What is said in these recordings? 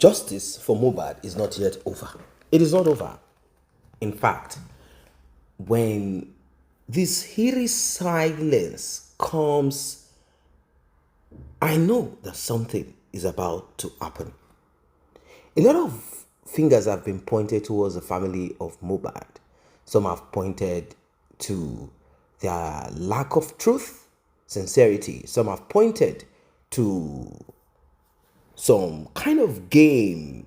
justice for Mohbad is not yet over. It is not over. In fact, when this eerie silence comes, I know that something is about to happen. A lot of fingers have been pointed towards the family of Mohbad. Some have pointed to their lack of truth, sincerity. Some have pointed to some kind of game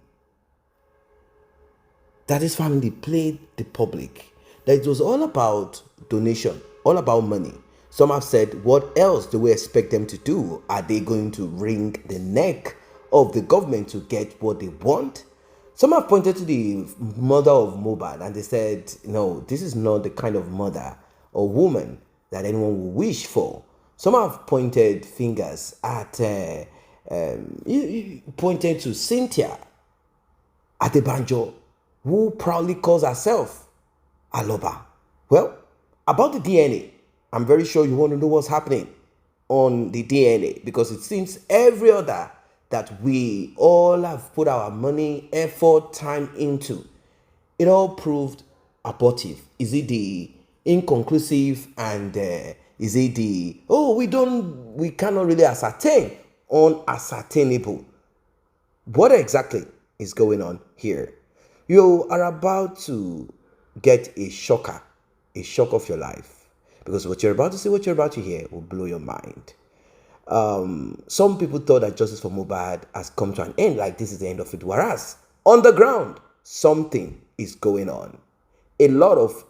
that his family played the public. That it was all about donation, all about money. Some have said, what else do we expect them to do? Are they going to wring the neck of the government to get what they want? Some have pointed to the mother of Mohbad and they said, no, this is not the kind of mother or woman that anyone will wish for. Some have pointed fingers at, pointed to Cynthia Adebanjo, who proudly calls herself Aloba. Well, about the DNA, I'm very sure you want to know what's happening on the DNA because it seems every other that we all have put our money, effort, time into, it all proved abortive. Is it the inconclusive and is it the, we cannot really ascertain, unascertainable? What exactly is going on here? You are about to get a shock of your life. Because what you're about to see, what you're about to hear will blow your mind. Some people thought that justice for Mohbad has come to an end, like this is the end of it. Whereas, on the ground, something is going on. A lot of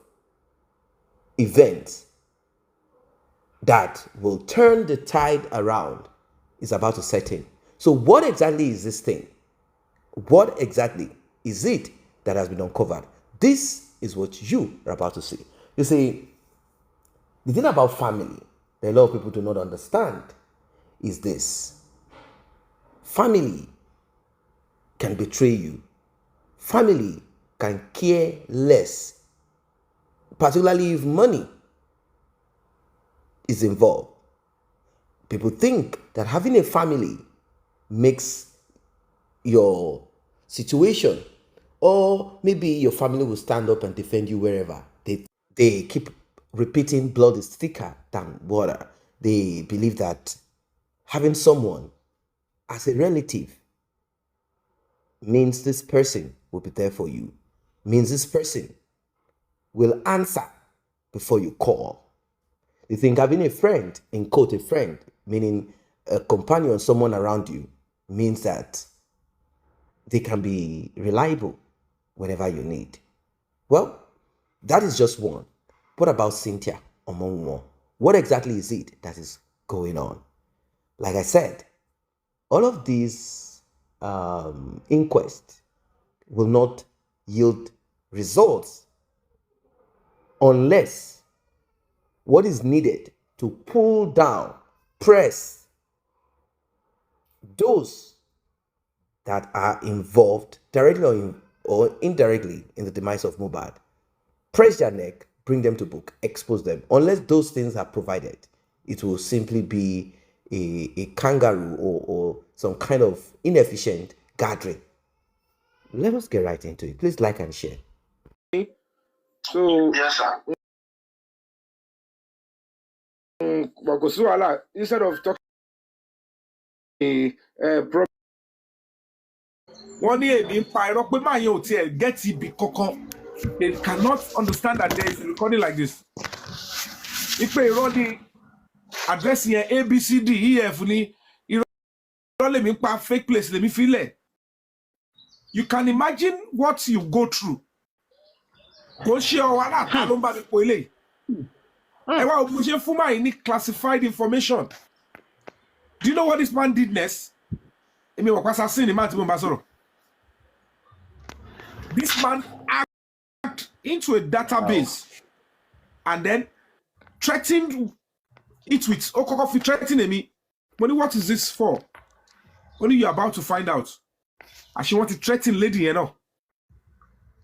events that will turn the tide around is about to set in. So what exactly is this thing? What exactly is it that has been uncovered? This is what you are about to see. You see, the thing about family that a lot of people do not understand is this. Family can betray you. Family can care less, particularly if money is involved. People think that having a family makes your situation, or maybe your family will stand up and defend you wherever. They keep repeating blood is thicker than water. They believe that having someone as a relative means this person will be there for you, means this person will answer before you call. They think having a friend, in quote, a friend, meaning a companion, someone around you, means that they can be reliable whenever you need. Well, that is just one. What about Cynthia Omonwo? What exactly is it that is going on? Like I said, all of these inquests will not yield results unless what is needed to pull down, press those that are involved directly or indirectly in the demise of Mohbad, press their neck, bring them to book, expose them. Unless those things are provided, it will simply be a kangaroo or some kind of inefficient gathering. Let us get right into it. Please like and share. So, yes, sir. Instead of talking problem, one day being fired up with my get it they cannot understand that there is a recording like this. If they already address here A, B, C, D, E, F, let me fake place, let me feel it. You can imagine what you go through. Go share what classified information. Do you know what this man did next? This man hacked into a database and then threatened it with threatening me. What is this for? Only you're about to find out. And she wanted to threaten lady, you know.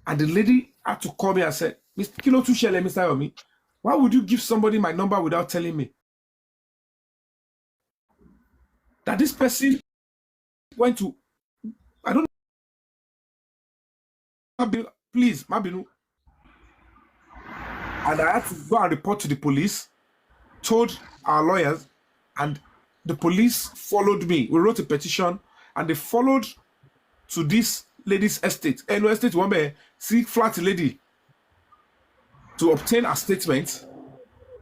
And the lady had to call me and said, Mr. Kilo Tushele, Mr. Yomi, why would you give somebody my number without telling me? That this person went to, I don't please, Mabinu. And I had to go and report to the police, told our lawyers, and the police followed me. We wrote a petition, and they followed to this lady's estate. No estate, one see flat lady, to obtain a statement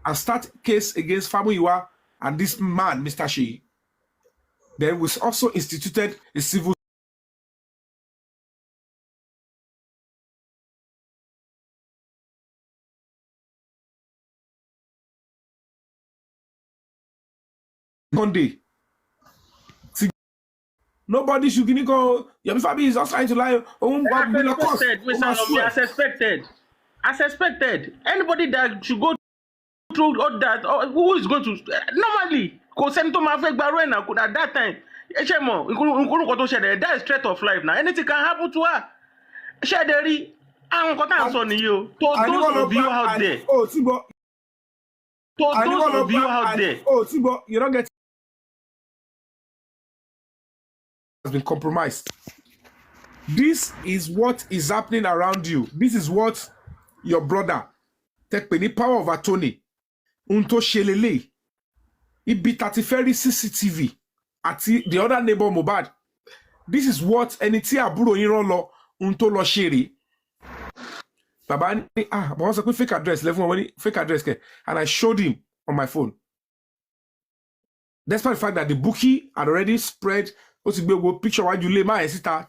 and start case against Famuyiwa and this man, Mr. Sheyi. Then was also instituted a civil Monday. Nobody should go. Fabi is just trying to lie. As expected. Anybody that should go through all that, who is going to normally at that time? That is threat of life now. Anything can happen to her. To those of you out there. Tibo, you don't get has been compromised. This is what is happening around you. This is what your brother take the power of attorney. Unto shelele. It be 30 CCTV at the other neighbor Mohbad. This is what anything aburo iron law unto lo shere. Baba but once I fake address, fake address, and I showed him on my phone. Despite the fact that the bookie had already spread picture why you lay my sister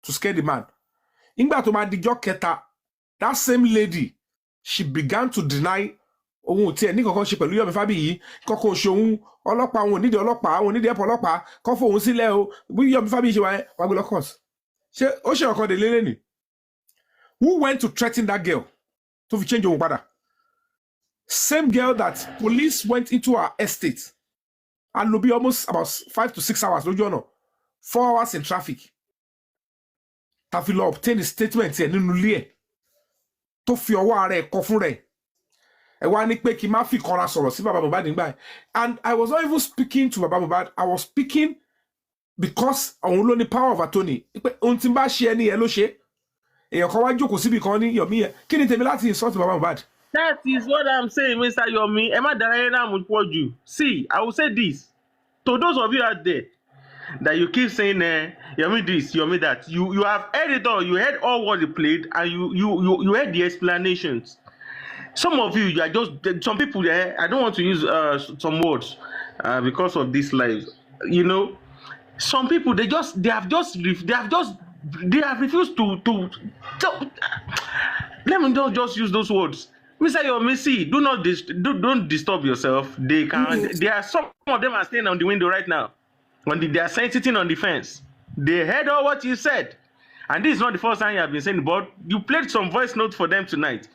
to scare the man. Ingba to my keta, that same lady, she began to deny ohun ti eni kankan ṣe pẹ̀lú Yomi Fabiyi kankan ṣe ohun ọlọ́pàá wọn nídìí ọlọ́pàá wọn nídìí ẹ̀pọ̀ ọlọ́pàá kan fún òun sílẹ̀ o bí Yomi Fabiyi ṣe wà gbé lọ court. Ṣé ó ṣe ọ̀kan délé lẹ́nìí? Who went to threaten that girl to fi change ohun padà? Same girl that police went into her estate and will be almost about 5 to 6 hours lójú ọ̀nà, 4 hours in traffic. Tàfi lọ obtain a statement ẹ̀ nínú ilé ẹ̀ tó fi ọwọ́ ara ẹ̀ kọ fún rẹ̀. Ẹ wá ní pé kí n má fi kanra sọ̀rọ̀ sí Baba Mohbad nígbà yẹn. And I was not even speaking to Baba Mohbad. I was speaking because òun ló ní power of attorney. Pé ohun tí n bá ṣe ẹni yẹn ló ṣe. Èèyàn kan wá jókòó síbi kan ní Yomi yẹn. Kí ni tèmi láti insult Baba Mohbad? That is what I'm saying, Mr. Yomi. See, I will say this to those of you out there that you keep saying, Yomi this, Yomi that. You have heard it all. You heard all what they played, and you heard the explanations. Some of you are just some people there. I don't want to use some words because of this life. You know, some people they have refused to let me just use those words. Mr. Yomi, see, don't disturb yourself. They are some of them are staying on the window right now. They are sitting on the fence. They heard all what you said. And this is not the first time you have been saying, but you played some voice notes for them tonight.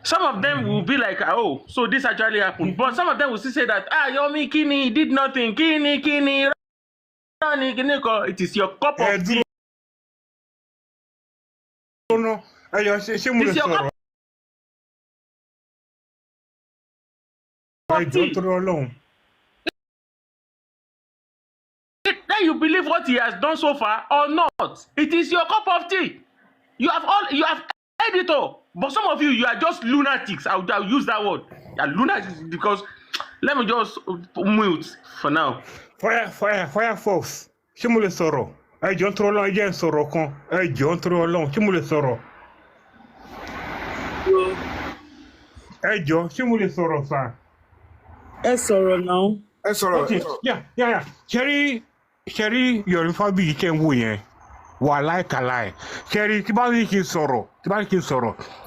Some of them will be like, oh, so this actually happened. But some of them will still say that, Yomi Kini did nothing. Kini. It is your cup of tea. No. It's your cup of tea. Then you believe what he has done so far or not. It is your cup of tea. You have heard it all. But some of you are just lunatics. I'll use that word. You are lunatics because let me just mute for now. Fire folks. Shimule soro. I don't throw long again soro kon. I don't throw long. Shimule soro. Ejo, Shimule soro sa. Soro now. Soro. Okay. Yeah. Sherry, Yomi Fabiyi tẹ́ ń wò yẹn. Wàláì kàláì. Sherry, tí bá ní kí n sọ̀rọ̀.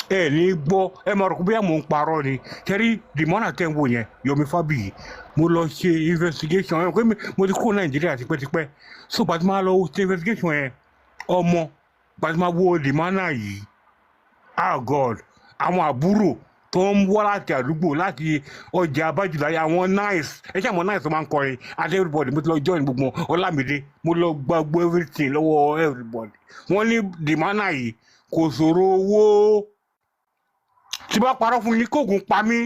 Ẹ ní gbọ́, ẹ máa rò pé bóyá mò ń parọ́ ni. Sherry, dìmọ́nà tẹ́ ń wò yẹn, Yomi Fabiyi. Mo lọ ṣe investigation ẹ̀ pé mo ti kó Nàìjíríà tipẹ́tipẹ́. So pàtí máa lọ ṣe investigation yẹn. Ọmọ pàtí máa wo dìmọ́nà yìí. Ah God, àwọn àbúrò tó ń wá láti àdúgbò láti ọjà abájúláyé àwọn nice ẹ ṣe àwọn nice tó máa ń kọrin at everybody mo ti lọ join gbogbo Ọlámídé mo lọ gbogbo everything lọ́wọ́ everybody wọ́n ní dìmánà yìí kò sọ̀rọ̀ owó tí bá parọ́ fún yín kóògùn pa mí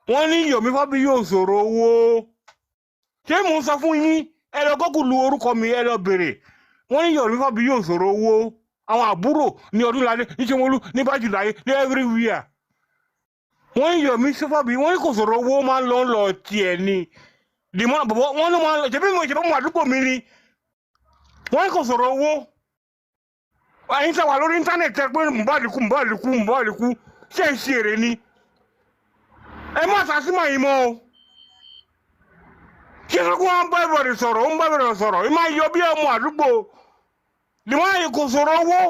wọ́n ní Yomi Fabiyi yóò sọ̀rọ̀ owó ṣé mo sọ fún yín ẹ lọ gọ́gùn lu orúkọ mi ẹ lọ bèrè wọ́n ní Yomi Fabiyi yóò sọ̀rọ̀ owó àwọn àbúrò ní Ọdúnládé ní Ṣómólú ní Bájúláyé ní everywhere wọ́n ní Yomi Fabiyi wọ́n ní kò sọ̀rọ̀ owó máa ń lọ tiẹ̀ ni dìmọ́ bọ̀bọ̀ wọ́n ló máa ń lọ ṣẹ́bí mo àdúgbò mi ni wọ́n ní kò sọ̀rọ̀ owó ẹ̀yin tẹ́ wà lórí íńtánẹ̀tì ẹ pé Mohbad kú ṣé ń ṣe èrè ni ẹ má sàásìmọ̀ yìí mọ́ o kí ló kún wọn bá ìbọ̀dì sọ̀rọ̀ ó ń bá ìbọ̀dì sọ̀rọ̀ ẹ máa yọ bí ọmọ àdúgbò dìmọ́ yìí kò sọ̀rọ̀ owó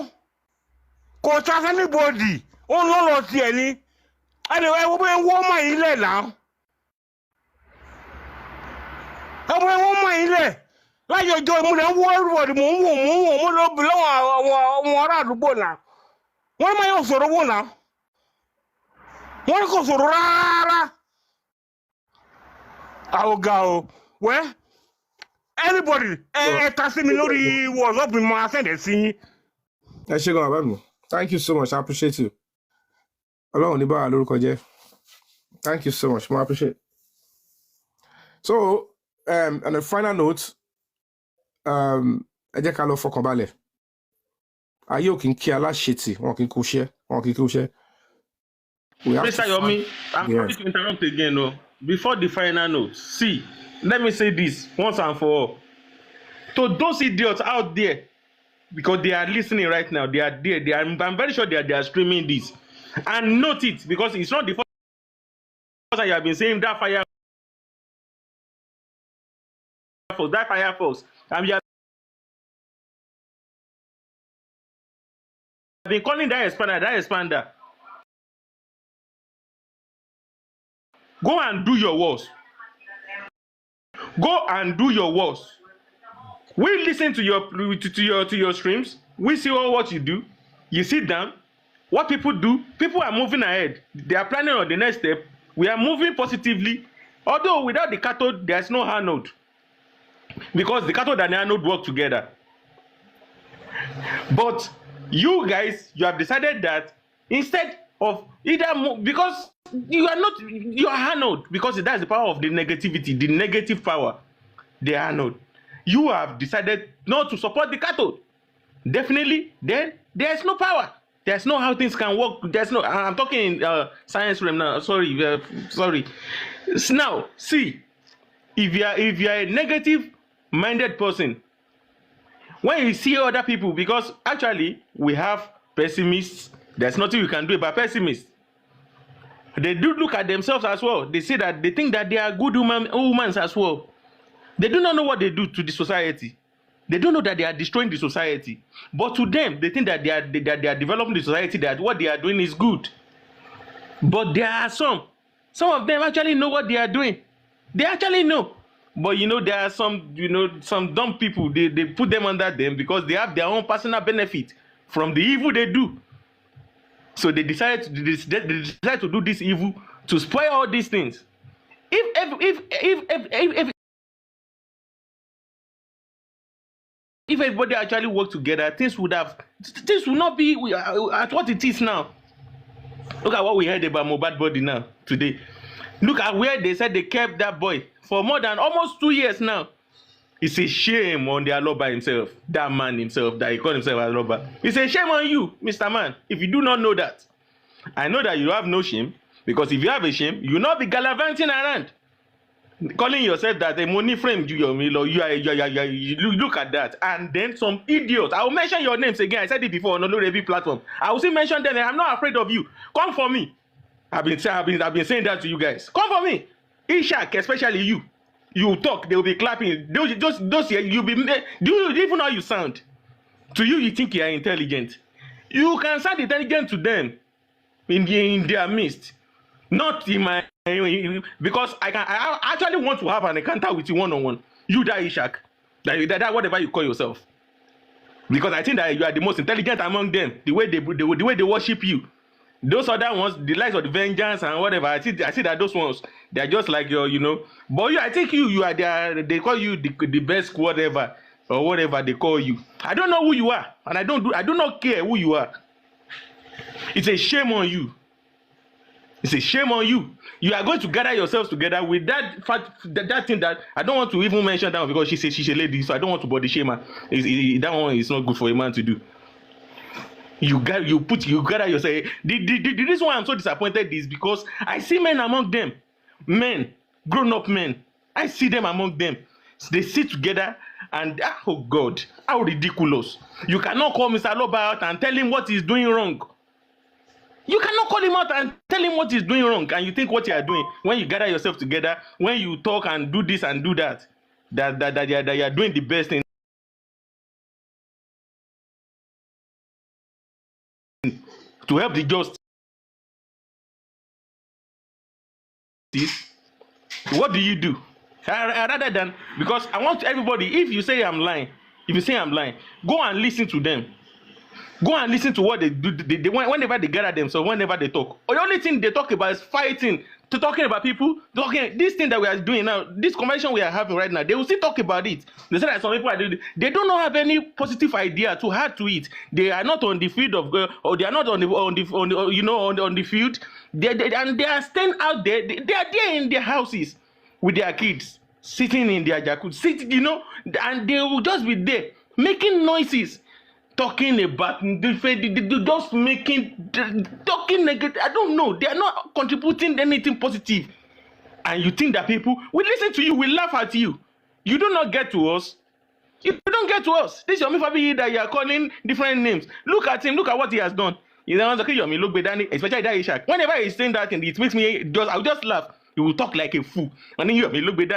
kò ṣàṣẹ́ níbodì ó ń lọ́lọ́ tiẹ̀ ni ẹnìwẹ́ ẹ wọ́n mọ̀ yín lẹ̀ náà ẹ wọ́n mọ̀ yín lẹ̀ láyé ọjọ́ ìmúlẹ̀ ń wọ́ everybody mò ń wò lọ́wọ́ àwọn ará àdúgbò náà wọ́n máa yóò sọ̀rọ̀ owó náà wọ́n kò sọ̀rọ̀ rárá àwògà o wẹ́ anybody ẹ ta sí mi lórí WhatsApp mi máa sẹ̀dẹ̀ sí yín. ẹ ṣé gan bàbá mi thank you so much I appreciate you ọlọ́run ní báwa lórúkọ jẹ́ thank you so much mo appreciate. So on a final note ẹ jẹ́ ká lọ fọkàn balẹ̀ ayé ò kí ń kí aláṣetì wọn kì í kú iṣẹ́. Mr. Yomi, I'm sorry to interrupt again. No. Before the final note, see, let me say this once and for all. To those idiots out there, because they are listening right now, they are there. I'm very sure they are streaming this. And note it, because it's not the first time you have been saying that fire force. And you have been calling that expander. Go and do your worst. We listen to your streams. We see all what you do. You sit down. What people do, people are moving ahead. They are planning on the next step. We are moving positively. Although without the cathode, there's no anode. Because the cathode and the anode work together. But you guys, you have decided that instead of because you are anode, because that's the power of the negativity, the negative power, the anode. You have decided not to support the cathode. Definitely, then there's no power. There's no how things can work. There's no. I'm talking in science realm now. Sorry. Now, see, if you are a negative-minded person, when you see other people, because actually we have pessimists. There's nothing you can do about pessimists. They do look at themselves as well. They say that they think that they are good humans as well. They do not know what they do to the society. They don't know that they are destroying the society. But to them, they think that they are developing the society, that what they are doing is good. But there are some of them actually know what they are doing. They actually know. But there are some dumb people, they put them under them because they have their own personal benefit from the evil they do. So they decide to do this evil to spoil all these things. If everybody actually worked together, things would not be at what it is now. Look at what we heard about Mohbad body now today. Look at where they said they kept that boy for more than almost 2 years now. It's a shame on the Aloba himself, that man himself, that he called himself Aloba. It's a shame on you, Mr. Man, if you do not know that. I know that you have no shame, because if you have a shame, you will not be gallivanting around, calling yourself that a money frame, you look at that. And then some idiots, I will mention your names again, I said it before on the Review platform. I will still mention them, and I'm not afraid of you. Come for me. I've been saying that to you guys. Come for me. Ishak, especially you. You talk, they will be clapping. Those you'll be. Do you even know how you sound? To you think you are intelligent. You can sound intelligent to them in their midst. Not in my, because I actually want to have an encounter with you one-on-one. You that Ishak. That whatever you call yourself. Because I think that you are the most intelligent among them. The way they worship you. Those other ones, the likes of the vengeance and whatever, I see that those ones, they're just like your, But I think you are there. They call you the best whatever or whatever they call you. I don't know who you are, and I do not care who you are. It's a shame on you. It's a shame on you. You are going to gather yourselves together with that that thing that I don't want to even mention that one because she's a lady, so I don't want to body shame her. That one is not good for a man to do. You gather yourself. The reason why I'm so disappointed is because I see men among them, men, grown-up men. I see them among them. They sit together and oh God, how ridiculous! You cannot call Mr. Aloba out and tell him what he's doing wrong. You cannot call him out and tell him what he's doing wrong, and you think what you are doing when you gather yourself together, when you talk and do this and do that, that you are doing the best thing to help the justice. What do you do? Rather than, because I want everybody, if you say I'm lying, go and listen to them. Go and listen to what they do. They whenever they gather themselves, whenever they talk. The only thing they talk about is fighting, talking about people, talking this thing that we are doing now, this conversation we are having right now. They will still talk about it. They say that some people are doing it. They don't have any positive idea to add to it. They are not on the field of or they are not on the field. And they are staying out there. They are there in their houses with their kids, sitting in their jacuzzi, and they will just be there making noises. Talking about just talking negative. I don't know. They are not contributing anything positive. And you think that people will listen to you, will laugh at you. You do not get to us. You don't get to us. This Yomi Fabiyi that you are calling different names. Look at him. Look at what he has done. He's the Yomi look better, especially that Ishak. Whenever he's saying that thing, it makes me I'll just laugh. He will talk like a fool. And then Yomi look better.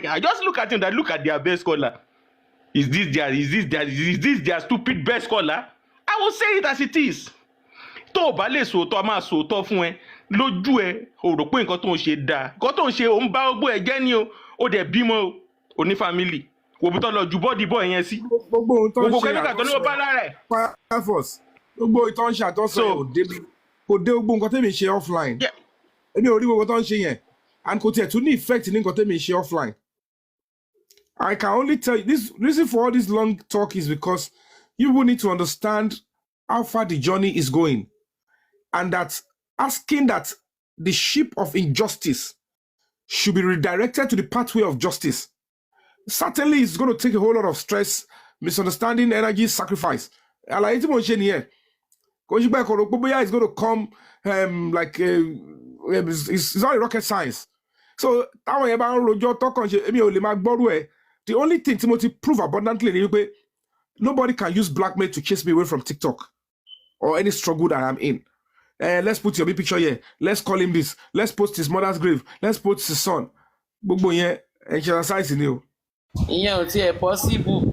I just look at him. That look at their best scholar. Is this their stupid best scholar? I will say it as it is. Tó o bá lè sòótọ́ a máa sòótọ́ fún ẹ lójú ẹ o rò pé nǹkan tó ń ṣe dáa nǹkan tó ń ṣe òun bá ọgbó ẹ jẹ́ ni o dẹ̀ bímọ o ò ní family òbí tó lọ ju bọ́ọ̀dì bọ́ọ̀ yẹn sí gbogbo kẹ́míkà tó ní o bá lára ẹ̀. Fire Force gbogbo ìtàn ṣe àtọ́sọ kò dé gbogbo nǹkan tẹ́mi ṣe offline èmi ò rí gbogbo tó ń ṣe yẹn and kò tiẹ̀ tún ní effect ní nǹkan tẹ́mi ṣe offline. I can only tell you this reason for all this long talk is because you will need to understand how far the journey is going, and that asking that the ship of injustice should be redirected to the pathway of justice. Certainly, it's going to take a whole lot of stress, misunderstanding, energy, sacrifice. It's going to come it's not a rocket science. So the only thing Timothy prove abundantly is nobody can use blackmail to chase me away from TikTok or any struggle that I'm in. Let's put your big picture here. Let's call him this. Let's post his mother's grave. Let's post his son. Exercise in you. Ìyẹn possible.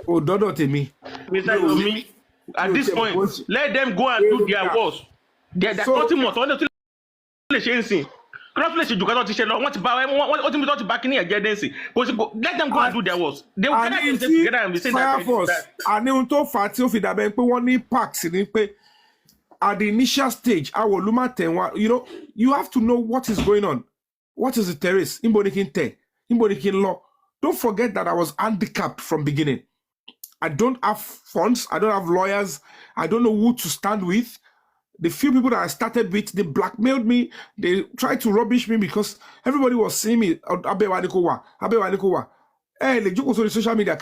Oh, dodo tèmi. Mr. Yomi, at this point, let them go and do their worst. There's nothing more. Let them go and do their worst. They will gather themselves together and be saying that. And at the initial stage, you have to know what is going on. What is the terrace? Law. Don't forget that I was handicapped from beginning. I don't have funds. I don't have lawyers. I don't know who to stand with. The few people that I started with, they blackmailed me. They tried to rubbish me because everybody was seeing me. Hey, they joke on social media.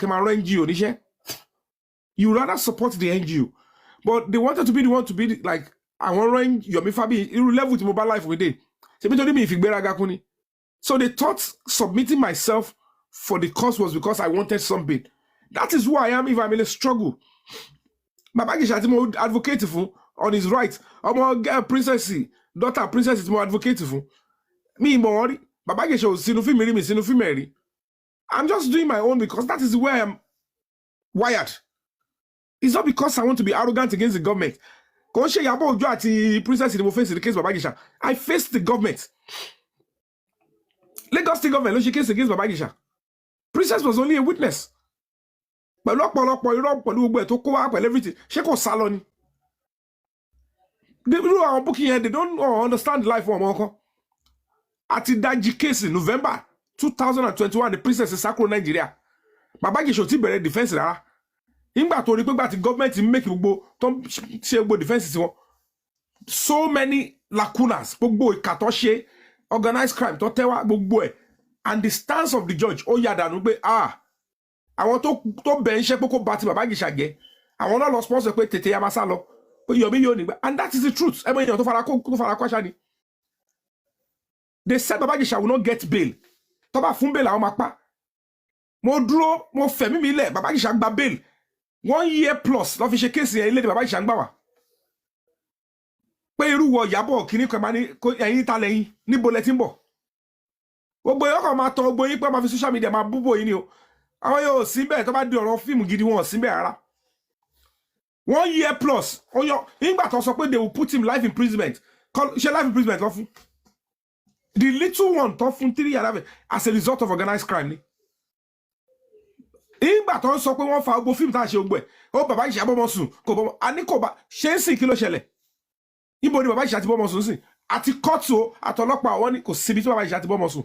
You rather support the NGO. But they wanted to be the one to be like, I want to run Yomi Fabiyi. You level with mobile life with it. So they thought submitting myself for the cause was because I wanted something. That is who I am if I'm in a struggle. Baba Gisha advocate for on his right. I'm a girl princess, daughter princess is more advocate for me more. Baba Gisha sinufi Mary. I'm just doing my own because that is where I'm wired. It's not because I want to be arrogant against the government. Princess in the case of Baba Gisha. I faced the government. Lagos State government, she case against Baba Gisha. Princess was only a witness. But everything. She called Salon. They do our booking here, they don't understand life for At that case in November 2021, the princess is Sacro Nigeria. Baba Gisha ti bẹ̀rẹ̀ defense rárá. Nígbà tó rí pé the government make defense. So many lacunas, gbogbo ìkà tó ṣe, organized crime tó tẹ́wá gbogbo ẹ̀, and the stance of the judge ó yà dànù pé àwọn tó bẹ̀ ń ṣe pé kó bá ti bàbá Ìjẹ̀ṣà jẹ́, àwọn náà lọ sponsor pé tètè ya máa sá lọ, pé Yomi yóò nígbà, and that is the truth. Ẹ mọ èèyàn tó fara kó àṣà ni. They said bàbá Ìjẹ̀ṣà will not get bail. Tó bá fún bail àwọn máa pa. Mo dúró, mo fẹ̀mí mi lẹ̀, bàbá Ìjẹ̀ṣà gba bail 1 year plus lọ́ fi ṣe kéèsì yẹn ilé ni bàbá Ìjẹ̀ṣà ń gbà wá. Pé irú wọ Ìyábọ̀ kìíní kan máa ní ẹ̀yin ta lẹ́yìn níbo lẹ ti ń bọ̀. Gbogbo yẹn kàn máa tọ gbogbo yín pé máa fi social media máa búbò yín ni o. Àwọn yóò sí bẹ́ẹ̀ tó bá di ọ̀rọ̀ fíìmù gidi wọn sí bẹ́ẹ̀ rárá. 1 year plus oyo nígbà tó sọ pé they will put him life imprisonment. Ṣé life imprisonment lọ fún? The little one tó fún 3 years as a result of organized crime ni. Nígbà tó sọ pé wọ́n fa gbogbo fíìmù tá a ṣe gbogbo ẹ̀, ó bàbá Ìjẹ̀ṣà bọ́mọ sùn kò bọ́mọ, a ní kò bá ṣe ń sìn kí ló ṣẹlẹ̀? Níbo ni bàbá Ìjẹ̀ṣà ti bọ́mọ sùn sìn? Àti kóòtù àtọlọ́pàá wọn ni kò síbi tí bàbá Ìjẹ̀ṣà ti bọ́mọ sùn.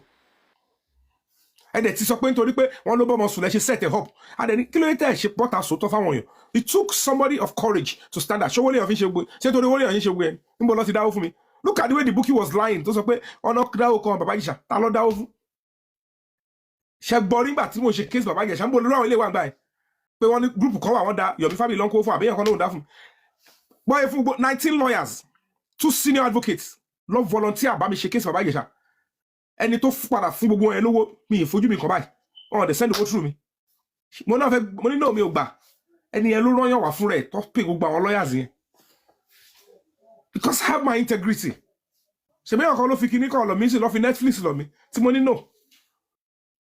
Ẹ̀dẹ̀ ti sọ pé nítorí pé wọ́n ló bọ́mọ sùn lẹ́ ṣe set it up. Adẹ̀ni kí ló yẹ tẹ́ ẹ̀ ṣe pọ́ta sòótọ́ fáwọn èèyàn? It took somebody of courage to stand up. Ṣé wọlé ọ̀fin ṣe gbé? Ṣé torí wọlé ọ̀fin ṣe gbé ẹ̀? Níbo lọ ti dáwó fún mi? Look at the way the bookie was lying. Tó sọ pé ọ̀nà dáwó kan bàbá Ìjẹ̀ṣà ta ló dáwó fún? Ṣé gbọ́ nígbà tí mo ṣe case bàbá Ìjẹ̀ṣà ń bọ̀ lórí àwọn ilé wa gbà ẹ̀? Pé wọ́n ní group kan wà wọ́n da Yomi family lọ́nkó fún àbẹ́yẹn kan lóhùn dá fún. Bọ́yẹ fún 19 lawyers, 2 senior advocates lọ volunteer bá mi ṣe case bàbá Ìjẹ̀ṣà. Ẹni tó padà fún gbogbo ẹ̀ lówó mi ìfojú mi kan báyìí. Oh, they send the through me. Mo náà fẹ́ mo ní náà mi ò gbà. Ẹni yẹn ló rán yàn wá fún rẹ̀ tó pè gbogbo àwọn lawyers yẹn. Because I have my integrity. Ṣé bẹ́ẹ̀ ọkọ ló fi kíní kan lọ mí sí lọ fi Netflix lọ mí tí mo ní no.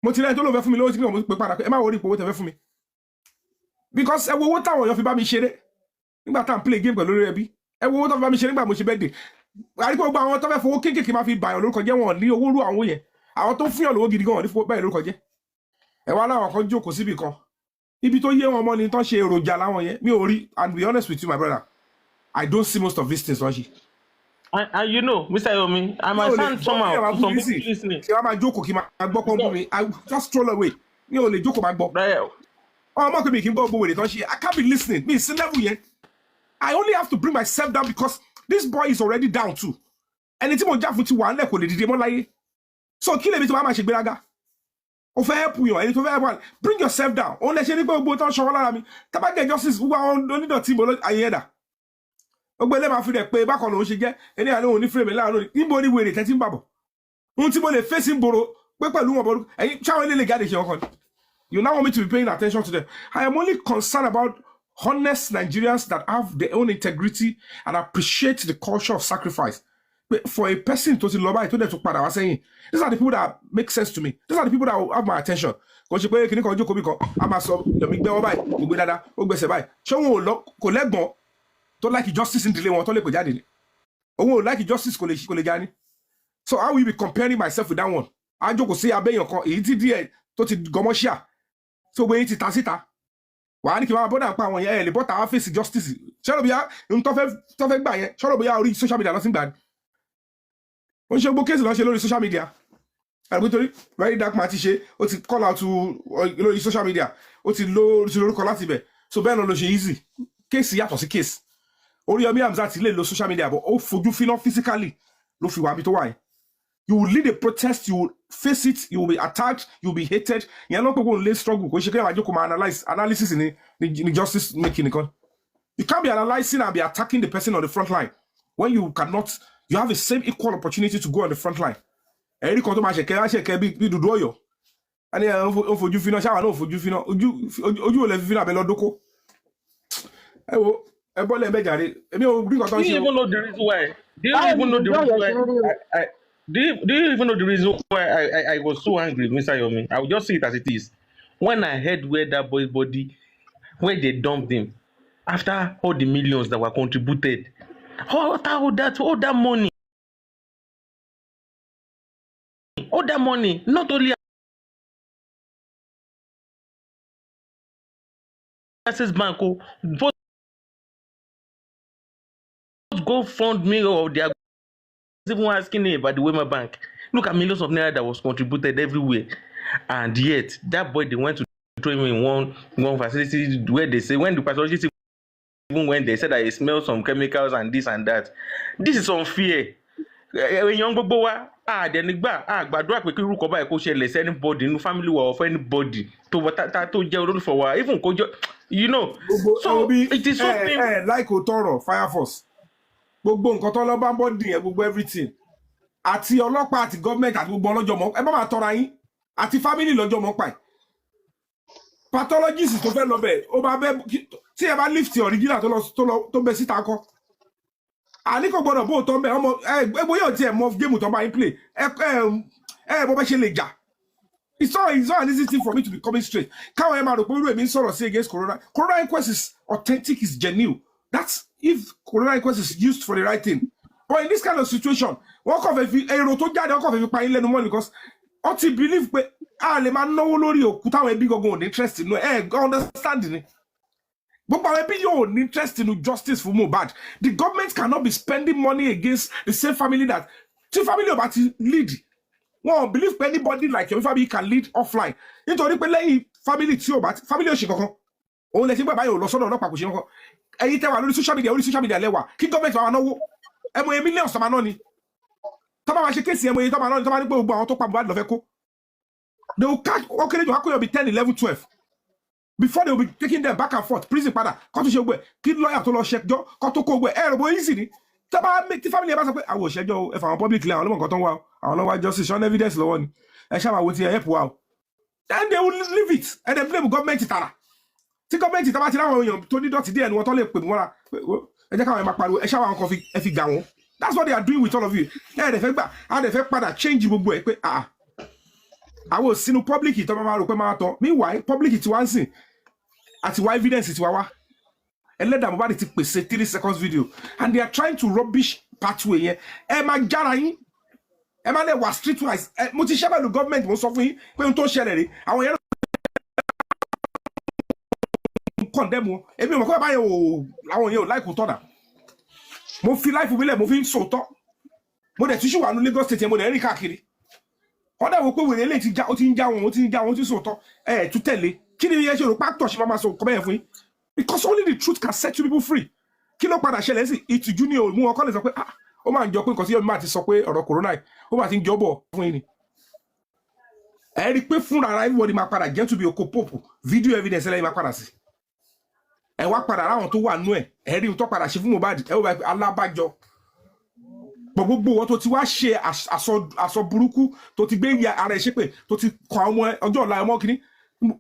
Mo ti rẹ́ tó ló fẹ́ fún mi lówó tí mi ò mọ̀ pé padà ẹ má wọrí ipò owó tẹ́ fẹ́ fún mi. Because ẹ wo owó táwọn èèyàn fi bá mi ṣeré nígbà tá à ń play game pẹ̀lú ẹbí. Ẹ wo owó tó fi bá mi ṣeré nígbà mo ṣe birthday. Àríkò gbogbo àwọn tó fẹ́ fowó kéékèèké máa fi bàyàn lórúkọ jẹ́ wọn ní owó rú àwọn yẹn. Àwọn tó fún yàn lówó gidi gan wọn ní fowó báyìí lórúkọ jẹ́. Ẹ wá láwọn kan jókòó síbì kan ibi tó yé wọn mọ́ ni tán ṣe èròjà láwọn yẹn mi ò rí, and be honest with you my brother, I don't see most of these things wọ́n ṣe. And you know, Mr. Yomi, I might sound somehow to some people listening. Kí wọ́n máa jókòó kí máa gbọ́ pọ́npọ́n mi, I just stroll away. Mi ò lè jókòó máa gbọ́. Ọmọ kí mi kì í gbọ́ gbogbo èdè tán ṣe, I can't be listening. Mi sí level yẹn. I only have to bring myself down because this boy is already down too. Ẹni tí mo jà fún ti wà nílẹ̀ kò lè dìde mọ́ láyé. So kí lèmi tí wọ́n máa ṣe gbéraga? O fẹ́ help yàn ẹni tó fẹ́ help, bring yourself down. Òun lè ṣe ní pé gbogbo tán ṣọwọ́ lára mi. Tábà get justice gbogbo àwọn onídọ̀tí mo ayé ẹ̀dà. Gbogbo ilé máa fi rẹ̀ pé bákan lòun ṣe jẹ́ ẹni àná òun ní fúrèmì láàárọ̀ níbo ni wèrè tẹ́tí ń bàbọ̀. Ohun tí mo lè fèsì ń boro pé pẹ̀lú wọn bọ̀rọ̀ ẹ̀yin ṣáwọn ilé lè jáde ṣe ọkàn. You now want me to be paying attention to them. I am only concerned about honest Nigerians that have their own integrity and appreciate the culture of sacrifice. But for a person to love by to them to padà wá sẹ́yìn, these are the people that make sense to me. These are the people that will have my attention. Kò ṣe pé kíní kan jókòó bí kan, a máa sọ Yomi gbé wọn báyìí, gbogbo dáadáa, ó gbèsè báyìí. Ṣé wọn ò lọ kò lẹ́gbọ̀n tó like justice in ìdílé wọn tó lè pè jáde ni? Òun ò like justice kò lè jáde. So how will you be comparing myself with that one? A jókòó sí abẹ́yàn kan, èyí tí díẹ̀ tó ti gọmọ́ṣíà. So gbé yín ti ta síta. Wàá ní kí wọ́n bọ́dà pa àwọn yẹn ẹ̀ lè bọ́ta wá fèsì justice. Ṣọ́rọ̀ bíyá n tó fẹ́ gbà yẹn, ṣọ́rọ̀ bíyá orí social media lọ sí gbà ni. Ó ń ṣe gbogbo kéèsì lọ ṣe lórí social media. Àgbẹ̀ torí very dark man ti ṣe, ó ti call out lórí social media, ó ti lórúkọ láti ibẹ̀. So bẹ́ẹ̀ náà ló ṣe easy. Kéèsì yàtọ̀ sí kéèsì. Oríyọmí Hamzat lè lo social media but ó fojú finá physically ló fi wà bí tó wà yẹn. You will lead a protest, you will face it, you will be attacked, you will be hated. Ìyẹn ló pé kó lè struggle kò ṣe kí ẹ̀wájú kò máa analysis ní justice making nìkan. You can't be analyzing and be attacking the person on the front line when you cannot. You have the same equal opportunity to go on the front line. Ẹ̀rí kan tó máa ṣẹ̀kẹ́ bí dùdú ọ̀yọ́. Ẹni ó fojú finá ṣáwa náà fojú finá ojú ò lè fi finá abẹ lọ́dọ́kọ́. Ẹ wo ẹ bọ́ lẹ́ẹ̀bẹ̀ jàre. Èmi ò rí nǹkan tó ń ṣe. Do you even know the reason why? Do you even know the reason why? Do you even know the reason why I was so angry, Mr. Yomi? I will just say it as it is. When I heard where that boy's body, where they dumped him, after all the millions that were contributed, all that money, not only Access Bank, both GoFundMe or they are even asking me about the Wema Bank. Look at millions of naira that was contributed everywhere, and yet that boy they went to throw him in one facility where they say when the pathologist even when they said that he smelled some chemicals and this and that. This is unfair. èèyàn gbogbo wa àdẹnigbà àgbàdúrà pé kí irú kan báyìí kó ṣẹlẹ̀ sí anybody nínú family wa or for anybody tó jẹ́ olólùfẹ́ wa even kó jọ you know gbogbo ẹ wo so bí it is something. láìkò tọrọ fire force gbogbo nǹkan tó lọ́ba bọ́dì yẹn gbogbo everything àti ọlọ́pàá àti gọ́ọ̀mẹ̀ntì àti gbogbo ọlọ́jọ́ mọ́ ẹ má máa tọra yín àti family lọ́jọ́ mọ́ pa ẹ̀ pathologist tó fẹ́ lọ bẹ̀ ó bá bẹ́ tí ẹ bá lift original tó bẹ síta kọ́ àní kò gbọdọ̀ bó tọ́ bẹ́ẹ̀ ọmọ ẹgbẹ́ yóò tiẹ̀ mọ géèmù tó bá yín play bọ́ bẹ́ ṣe lè jà it's not an easy thing for me to be coming straight káwọn ẹ máa rò pé irú èmi ń sọ̀rọ̀ sí against corona inquest is authentic, is genuine. That's if corona inquest is used for the right thing. But in this kind of situation wọ́n kàn fẹ́ fi èrò tó jáde wọ́n kàn fẹ́ fi pa yín lẹ́nu mọ́ because wọ́n ti believe pé a lè máa náwó lórí òkú táwọn ẹbí gangan ò ní interest nínú understand ni gbogbo àwọn ẹbí yóò ní interest nínú justice for Mohbad. The government cannot be spending money against the same family that tí family ò bá ti lead wọn believe pé anybody like your family can lead offline nítorí pé lẹ́yìn family tí ò bá family ò ṣe kankan òun lè ṣe pé báyìí ò lọ sọ́dọ̀ ọlọ́pàá kò ṣe kankan ẹ̀yin tẹ́ wà lórí social media lẹ́wà kí government máa náwó ẹmọ yẹn millions tọ́ba náà ni tọ́ba máa ṣe kéèsì ẹmọ yẹn tọ́ba náà ni tọ́ba ní pé gbogbo àwọn tó pa Mohbad lọ́fẹ́ kó they will catch wọ́n kéré jù wọ́n kó yọ̀ bí 10, 11, 12 before they will be taking them back and forth prison padà kó tó ṣe gbẹ kí lọ́ọ̀yà tó lọ ṣẹjọ́ kó tó kó gbẹ ẹ̀rọ bó easy ni tí family ẹ bá sọ pé àwọn òṣèjọ́ ẹ̀fà àwọn public lẹ́yìn àwọn ọlọ́mọ nǹkan tó ń wá àwọn ọlọ́wà justice on evidence lọ́wọ́ ni ẹ ṣáà wo ti ẹ̀ help wa o then they will leave it and then blame government tara tí government tara ti láwọn èèyàn tó ní dọ̀tí díẹ̀ ni wọ́n tó lè pè mọ́ra ẹ jẹ́ káwọn ẹ̀ máa pariwo ẹ ṣáà wọn kan ẹ fi gà wọ́n that's what they are doing with all of you ẹ dẹ̀ fẹ́ gbà á dẹ̀ fẹ́ padà change gbogbo ẹ̀ pé àwọn òsínú public tó máa rò pé máa tọ́ meanwhile public ti wá ń sìn àti wá evidence ti wá wá ẹlẹ́dàá Mohbad ti pèsè 3 seconds video and they are trying to rubbish pathway yẹn ẹ máa jára yín ẹ máa lè wà streetwise mo ti ṣẹ́ pẹ̀lú government mo sọ fún yín pé ohun tó ń ṣẹlẹ̀ rè àwọn yẹn ń condemn wọn èmi ò mọ̀ pé báyìí àwọn yẹn ò láìkú tọ́nà mo fi láìfù mi lẹ̀ mo fi ń sòótọ́ mo dẹ̀ tíṣù wà ní Lagos State yẹn mo dẹ̀ rìn káàkiri wọ́n dẹ̀ wò pé wèrè lè ti já ó ti ń já wọn ó ti ń já wọn ó ti ń sòótọ́ tún tẹ̀lé kí ni iye ṣe rò pátọ̀ ṣe máa sọ kọ́ bẹ́yẹn fún yín because only the truth can set you people free kí ló padà ṣẹlẹ̀ sí ìtìjú ní òun ọkọ lè sọ pé ó máa ń jọ pé nǹkan tí yóò máa ti sọ pé ọ̀rọ̀ corona ó máa ti ń jọ́bọ̀ fún yín ni ẹ rí i pé fúnra ara everybody máa padà jẹ́ to be oko pope video evidence ẹlẹ́yìn máa padà sí ẹ wá padà láwọn tó wà nú ẹ rí i tó padà ṣe fún Mohbad ẹ wò bá alábàjọ gbogbo wọn tó ti wá ṣe àsọ burúkú tó ti gbé ara ẹ ṣépè tó ti kọ ọmọ ọjọ́ ọ̀la ọmọ kìíní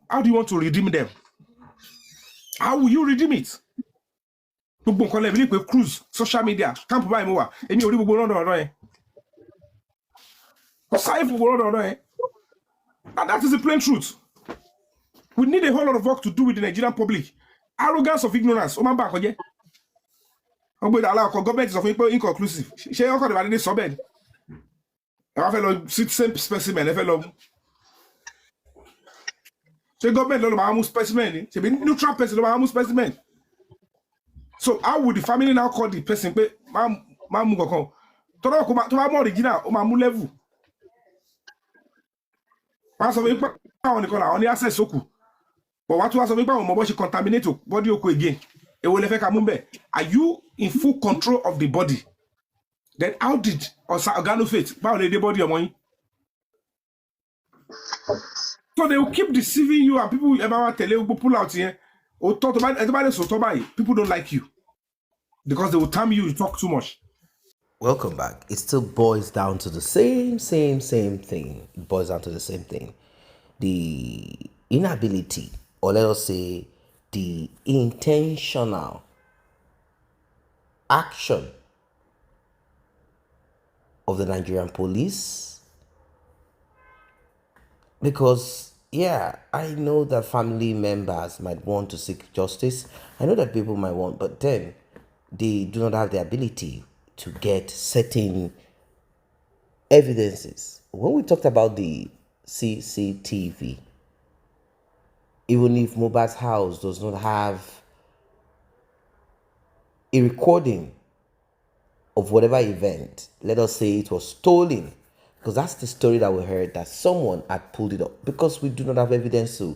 how do you want to redeem them? How will you redeem it? Gbogbo nǹkan lẹ́bi ní pé cruise social media camp báyìí mo wà èmi ò rí gbogbo ọ̀rọ̀ yẹn kò sáyé fún gbogbo ọ̀rọ̀ yẹn and that is the plain truth. We need a whole lot of work to do with the Nigerian public. Arrogance of ignorance ó máa ń bá àkọjẹ́ wọ́n gbé ìdàlá ọkọ̀ gọ́ọ̀mẹ̀ntì sọ fún yín pé inconclusive ṣé ọkọ̀ ìdìbò adé sọ bẹ́ẹ̀ ni ẹ wá fẹ́ lọ same specimen ẹ fẹ́ lọ ṣé government ló máa mú specimen ni ṣèbí neutral person ló máa mú specimen so how would the family now call the person pé máa mú kankan tọ́lá kó tó bá mú original ó máa mú level wọ́n á sọ pé àwọn nìkan làwọn ní access òkú but wọ́n á tún wá sọ pé àwọn ọmọ bọ́ ṣe contaminate body òkú again èwo lẹ fẹ́ ká mú bẹ́ẹ̀ are you in full control of the body then how did organo faith báwo lè dé body ọmọ yín. So they will keep deceiving you and people ever tell you pull out here. Or talk about everybody so people don't like you. Because they will tell you talk too much. Welcome back. It still boils down to the same thing. It boils down to the same thing. The inability, or let us say the intentional action of the Nigerian police. Because yeah, I know that family members might want to seek justice. I know that people might want, but then they do not have the ability to get certain evidences. When we talked about the CCTV, even if Mohbad's house does not have a recording of whatever event, let us say it was stolen, because that's the story that we heard, that someone had pulled it up. Because we do not have evidence to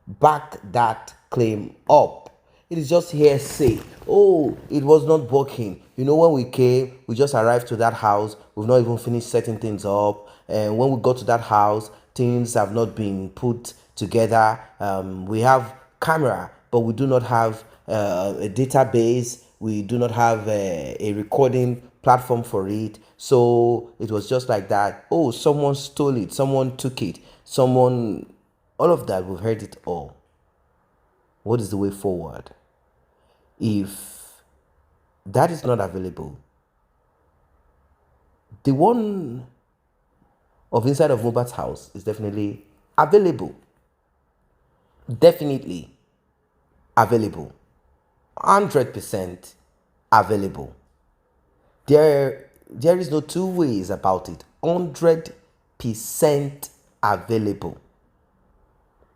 back that claim up, It is just hearsay. Oh, it was not working. When we came, we just arrived to that house. We've not even finished setting things up. And when we got to that house, things have not been put together. We have camera, but we do not have a database. We do not have a recording platform for it. So it was just like that. Oh, someone stole it. Someone took it. All of that, we've heard it all. What is the way forward? If that is not available, the one of inside of Mohbad's house is definitely available. Definitely available. 100% available. There is no two ways about it. 100% available.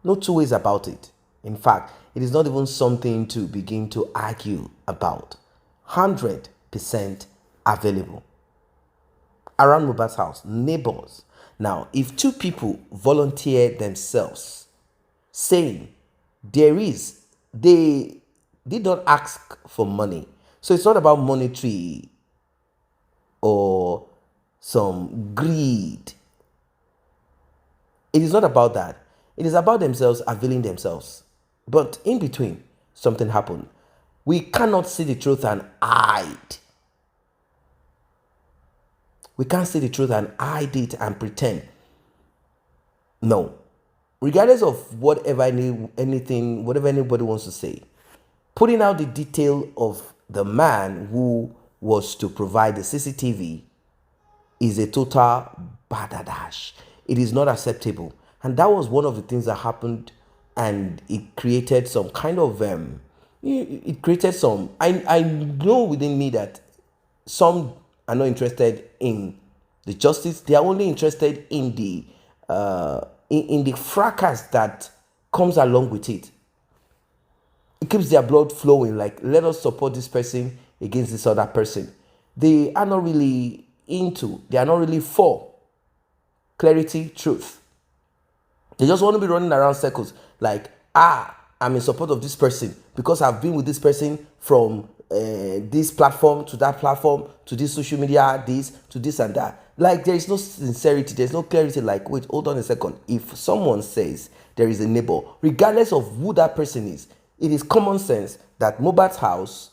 No two ways about it. In fact, it is not even something to begin to argue about. 100% available. Around Mohbad's house, neighbors. Now, if two people volunteer themselves saying they did not ask for money. So it's not about monetary or some greed. It is not about that. It is about themselves availing themselves. But in between, something happened. We cannot see the truth and hide. We can't see the truth and hide it and pretend. No. Regardless of whatever anybody wants to say, putting out the detail of the man who was to provide the CCTV is a total badadash. It is not acceptable. And that was one of the things that happened, and it created some kind of I know within me that some are not interested in the justice. They are only interested in the fracas that comes along with it. It keeps their blood flowing, like, let us support this person against this other person. They are not really for clarity, truth. They just want to be running around circles, like, I'm in support of this person because I've been with this person from this platform to that platform to this social media, this to this and that. Like, there is no sincerity, there's no clarity. Like, wait, hold on a second. If someone says there is a neighbor, regardless of who that person is, it is common sense that Mohbad's house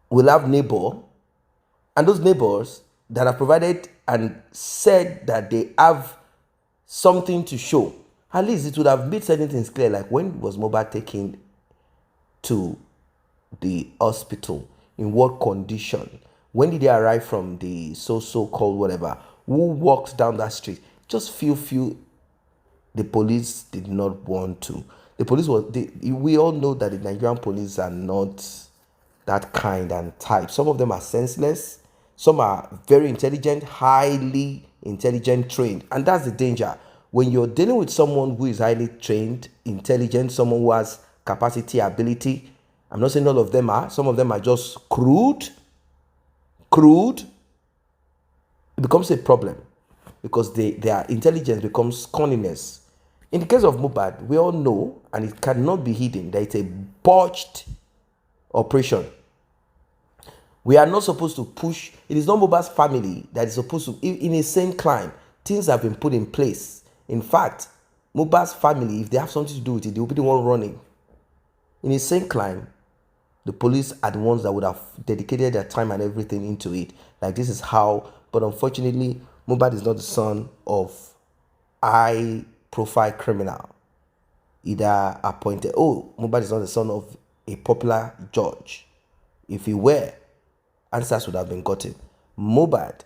will have neighbor, and those neighbors that have provided and said that they have something to show, at least it would have made certain things clear. Like, when was Mohbad taken to the hospital? In what condition? When did they arrive from the so-called whatever? Who walked down that street? Just few. The police did not want to. The police we all know that the Nigerian police are not that kind and type. Some of them are senseless. Some are very intelligent, highly intelligent, trained. And that's the danger. When you're dealing with someone who is highly trained, intelligent, someone who has capacity, ability, I'm not saying all of them are. Some of them are just crude. It becomes a problem because their intelligence becomes cunningness. In the case of Mohbad, we all know, and it cannot be hidden, that it's a botched operation. We are not supposed to push. It is not Mohbad's family that is supposed to. In a sane crime, things have been put in place. In fact, Mohbad's family, if they have something to do with it, they will be the one running. In a sane crime, the police are the ones that would have dedicated their time and everything into it. Like, this is how. But unfortunately, Mohbad is not the son of high-profile criminal. Either appointed. Oh, Mohbad is not the son of a popular judge. If he were, answers would have been gotten. Mohbad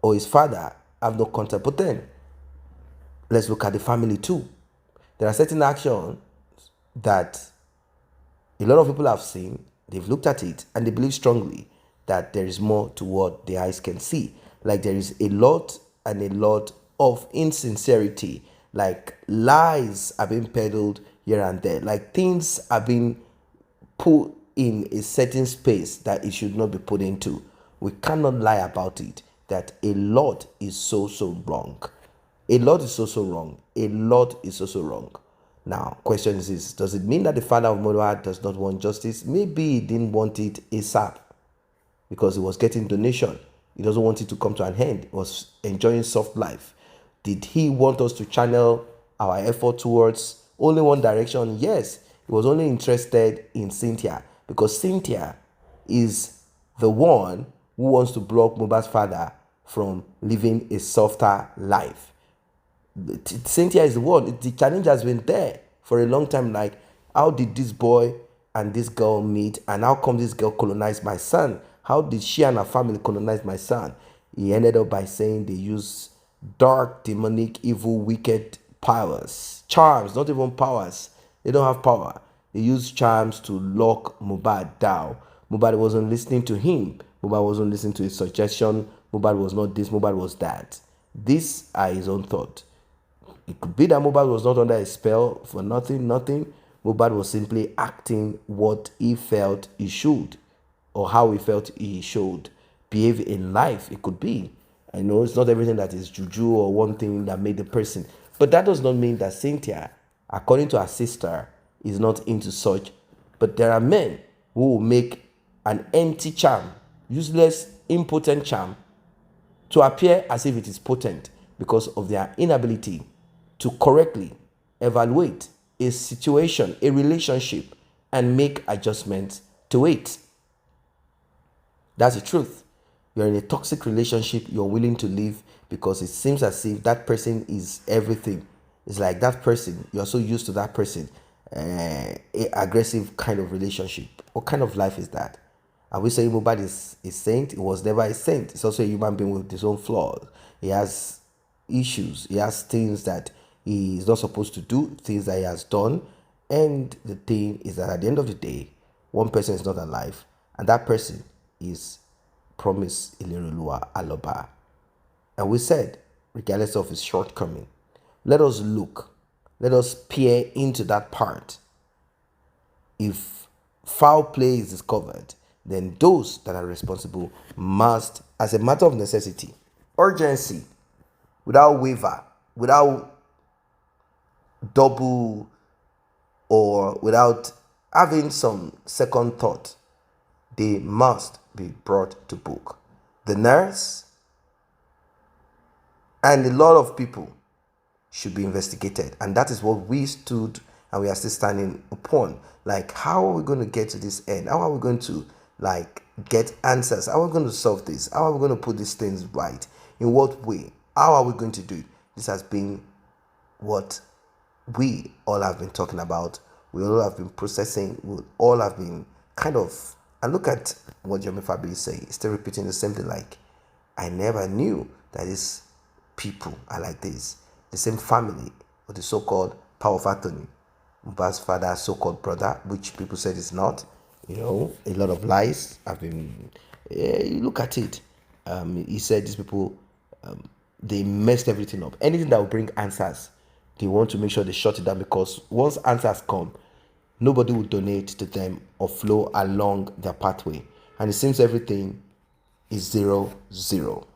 or his father have no contact. But then, let's look at the family too. There are certain actions that a lot of people have seen, they've looked at it, and they believe strongly that there is more to what the eyes can see. Like, there is a lot of insincerity. Like, lies are being peddled here and there. Like, things are being put in a certain space that it should not be put into. We cannot lie about it, that a lot is so wrong. A lot is so wrong. A lot is so wrong. Now, question is this: does it mean that the father of Mohbad does not want justice? Maybe he didn't want it ASAP because he was getting donation. He doesn't want it to come to an end. He was enjoying soft life. Did he want us to channel our effort towards only one direction? Yes. He was only interested in Cynthia because Cynthia is the one who wants to block Mohbad's father from living a softer life. Cynthia is the one. The challenge has been there for a long time. Like, how did this boy and this girl meet? And how come this girl colonized my son? How did she and her family colonize my son? He ended up by saying they use dark, demonic, evil, wicked powers. Charms, not even powers. They don't have power. They use charms to lock Mohbad down. Mohbad wasn't listening to him. Mohbad wasn't listening to his suggestion. Mohbad was not this. Mohbad was that. These are his own thoughts. It could be that Mohbad was not under a spell for nothing. Mohbad was simply acting what he felt he should, or how he felt he should behave in life. It could be. I know it's not everything that is juju or one thing that made the person. But that does not mean that Cynthia, according to her sister, is not into such. But there are men who will make an empty charm, useless, impotent charm, to appear as if it is potent because of their inability to correctly evaluate a situation, a relationship, and make adjustments to it. That's the truth. You're in a toxic relationship, you're willing to leave because it seems as if that person is everything. It's like that person, you're so used to that person, a aggressive kind of relationship. What kind of life is that? Are we saying Mohbad is a saint? He was never a saint. He's also a human being with his own flaws. He has issues. He has things that he is not supposed to do, things that he has done. And the thing is that at the end of the day, one person is not alive, and that person is Promise Ilerioluwa Aloba. And we said, regardless of his shortcoming, let us look, let us peer into that part. If foul play is discovered, then those that are responsible must, as a matter of necessity, urgency, without waiver, without double, or without having some second thought, they must be brought to book. The nurse and a lot of people should be investigated, and that is what we stood and we are still standing upon. Like, how are we going to get to this end? How are we going to get answers? How are we going to solve this? How are we going to put these things right? In what way? How are we going to do it? This has been what we all have been talking about. We all have been processing. We all have been kind of, and look at what Yomi Fabi is saying. He's still repeating the same thing. Like, I never knew that these people are like this. The same family with the so-called power of attorney, Mohbad's father, so-called brother, which people said is not. A lot of lies have been. You look at it. He said these people, they messed everything up. Anything that will bring answers, they want to make sure they shut it down, because once answers come, nobody will donate to them or flow along their pathway. And it seems everything is 0-0.